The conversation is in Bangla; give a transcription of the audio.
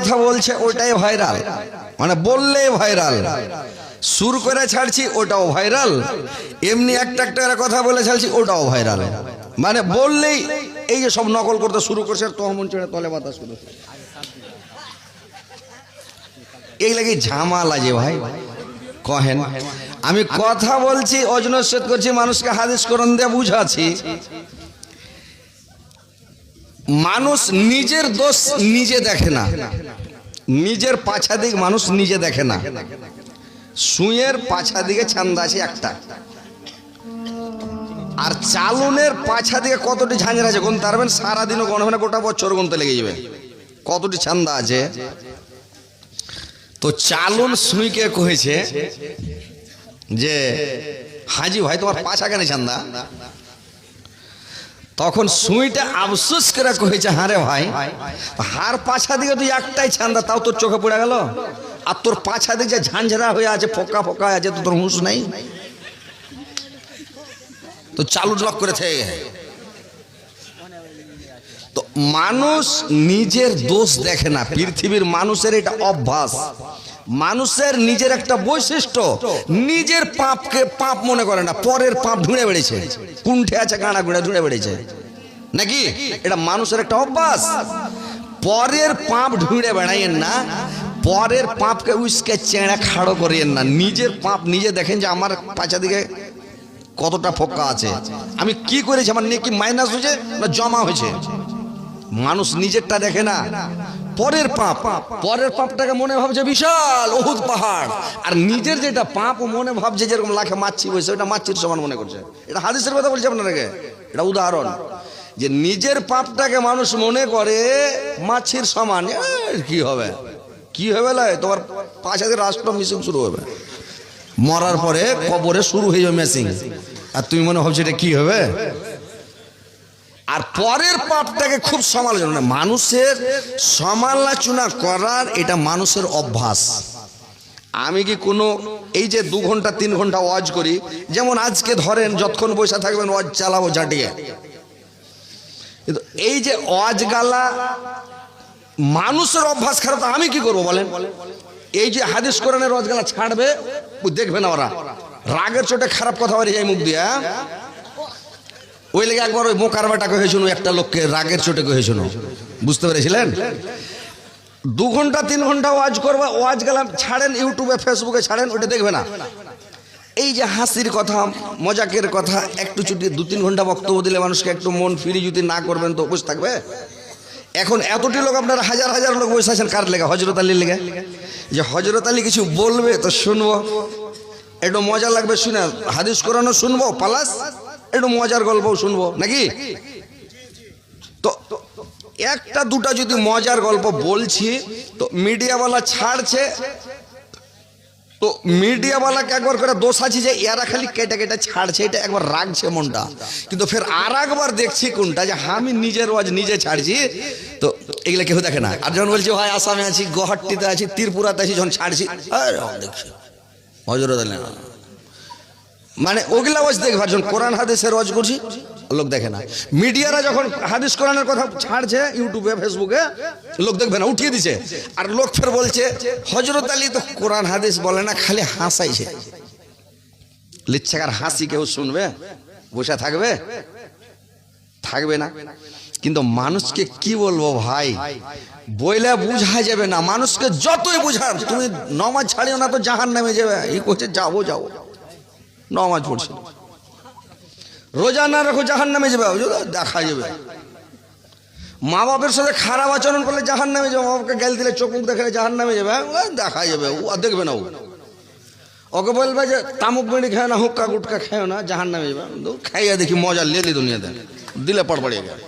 কথা বলছে ওটাই ভাইরাল, মানে বললেই ভাইরাল। সুর করে ছাড়ছি ওটাও ভাইরাল, এমনি একটা একটা কথা বলে ছাড়ছি ওটাও ভাইরাল। মানে বললেই এই যে সব নকল করতে শুরু করছে, তহমন ছেড়ে তলে বাতা শুরু, এইগুলা কি ঝামেলা যে ভাই কহেন। আমি কথা বলছি, অজনসেদ করছি, মানুষকে হাদিস কোরআন দিয়ে বুঝাচ্ছি। মানুষ নিজের দোষ নিজে দেখে না, নিজের পাছা দিক মানুষ নিজে দেখে না। সুঁয়ের পাছা দিকে ছান্দা আছে একটা, আর চালুনের পাছা দিকে কতটি ঝাঁঝরা আছে গুনতে পারবেন, সারাদিনও গণবে না, গোটা বছর গুনতে লেগে যাবে কতটি ছান্দা আছে। তো চালুন সুঁইকে কহেছে যে হাজি ভাই তোমার পাছা কেন ছান্দা? তখন সুইটা আফসোস করে কহেছে, হ্যাঁ রে ভাই, হার পাছা দিকে তুই একটাই ছান্দা, তাও তোর চোখে পড়ে গেল, আর তোর পাছা দিকে যে ঝাঁঝরা হয়ে আছে, ফোকা ফোকা আছে, তো তোর হুঁশ নাই। তো চালু লক করে থেকে তো মানুষ নিজের দোষ দেখে না। পৃথিবীর মানুষের এটা অভ্যাস, মানুষের নিজের একটা বৈশিষ্ট্য, নিজের পাপকে পাপ মনে করে না, পরের পাপ ঢুঁড়ে বেড়েছে, কুণ্ঠে আছে গাঁড়া গুঁড়া ঢুঁড়ে বেড়েছে নাকি, এটা মানুষের একটা অভ্যাস। পরের পাপ ঢুঁড়ে বেড়াইয়েন না, পরের পাপকে উসকে চেঁড়া খাড়ো করিয়েন না, নিজের পাপ নিজে দেখেন যে আমার পাছা দিকে কতটা ফোকা আছে, আমি কি করেছি, আমার নেকি মাইনাস হয়েছে না জমা হয়েছে। মানুষ নিজেরটা দেখে না, পরের পাপ, পরের পাপটাকে মনে ভাবছে বিশাল অহুদ পাহাড়, আর নিজের যেটা পাপ ও মনে ভাবছে যেরকম লাখে মাছি বসে, ওটা মাছির সমান মনে করছে। এটা হাদিসের কথা বলছে আপনাকে, এটা উদাহরণ, যে নিজের পাপটাকে মানুষ মনে করে মাছির সমান। কি হবে, কি হবে, তোমার পাশে রাষ্ট্র মিশন শুরু হবে, মরার পরে কবরে শুরু হয়ে যাবে মেসিং, আর তুমি মনে ভাবছো এটা কি হবে। আর পরের পাপটাকে খুব সমালোচনা, মানুষের সমালোচনা করার এটা মানুষের অভ্যাস। আমি কি কোনো এই যে 2 ঘন্টা 3 ঘন্টা ওয়াজ করি, যেমন আজকে ধরেন যতক্ষণ পয়সা থাকবেন ওয়াজ চালাবো জাটিয়ে, কিন্তু এই যে ওয়াজ গালা মানুষের অভ্যাস খারাপ, আমি কি করবো বলেন। এই যে হাদিস কোরআনের ওয়াজ গালা ছাড়বে, দেখবে না ওরা রাগের চোটে খারাপ কথা বলে যায় মুখ দিয়ে। ওই লেগে একবার ওই মোকার বাটা কহেছিল, একটা লোককে রাগের চোটে কহেছিল, বুঝতে পেরেছিলেন। 2 ঘন্টা 3 ঘন্টা ওয়াজ করবা, ওয়াজ গেলাম ছাড়েন, ইউটিউবে ফেসবুকে ছাড়েন, ওটা দেখবে না। এই যে হাসির কথা, মজাকের কথা, একটু চুটি 2-3 ঘন্টা বক্তব্য দিলে মানুষকে একটু মন ফিরি যদি না করবেন তো বসে থাকবে। এখন এতটি লোক, আপনারা হাজার হাজার লোক বসে আছেন কার লেগে? হযরত আলীর লেগে, যে হযরত আলী কিছু বলবে তো শুনবো, একটু মজা লাগবে শুনে, হাদিস কোরআনও শুনবো, প্লাস একটু মজার গল্পও শুনবো নাকি। তো একটা দুটা যদি মজার গল্প বলছি তো মিডিয়াওয়ালা ছাড়ছে, তো মিডিয়াওয়ালাকে একবার করে দোষ আছে যে এরা খালি কেটে কেটে ছাড়ছে, এটা একবার রাগছে মনটা। কিন্তু ফের আর একবার দেখছি কোনটা, যে আমি নিজের ওয়াজ নিজে ছাড়ছি, তো এগুলা কেউ দেখে না। আর যখন বলছি ভাই আসামে আছি, গুয়াহাটিতে আছি, ত্রিপুরাতে আছি, যখন ছাড়ছি দেখছি হযরত আলী, মানে ওগুলা ওয়াজ দেখবার, যখন কোরআন হাদিসের ওয়াজ করছি লোক দেখে না। মিডিয়ারা যখন হাদিস কোরআনের কথা ছাড়ছে ইউটিউবে ফেসবুকে, লোক দেখবে না, উঠিয়ে দিছে। আর লোক ফের বলছে হযরত আলী তো কোরআন হাদিস বলে না, খালি হাসাইছে। লিচ্ছাকার হাসি কেউ শুনবে? বসে থাকবে? থাকবে না। কিন্তু মানুষকে কি বলবো ভাই, বইলে বুঝা যাবে না। মানুষকে যতই বুঝান, তুমি নামাজ ছাড়িও না তো জাহান্নামে যাবে, এই করছে যাবো যাবো, নামাজ পড়ছে, রোজা না রাখো জাহান্নামে যাবে, দেখা যাবে। মা বাপের সাথে খারাপ আচরণ করলে জাহান্নামে যাবে, মা বাপকে গাল দিলে চোখ মুখ দেখালে জাহান্নামে যাবে, দেখা যাবে, ও দেখবে না। ওকে বলবে যে তামুক বেড়ি খায় না, হুক্কা গুটকা খায় না, জাহান্নামে যাবে। খাইয়া দেখি মজা লেলি দুনিয়াতে, দিলে পড় পড়িয়ে গেল।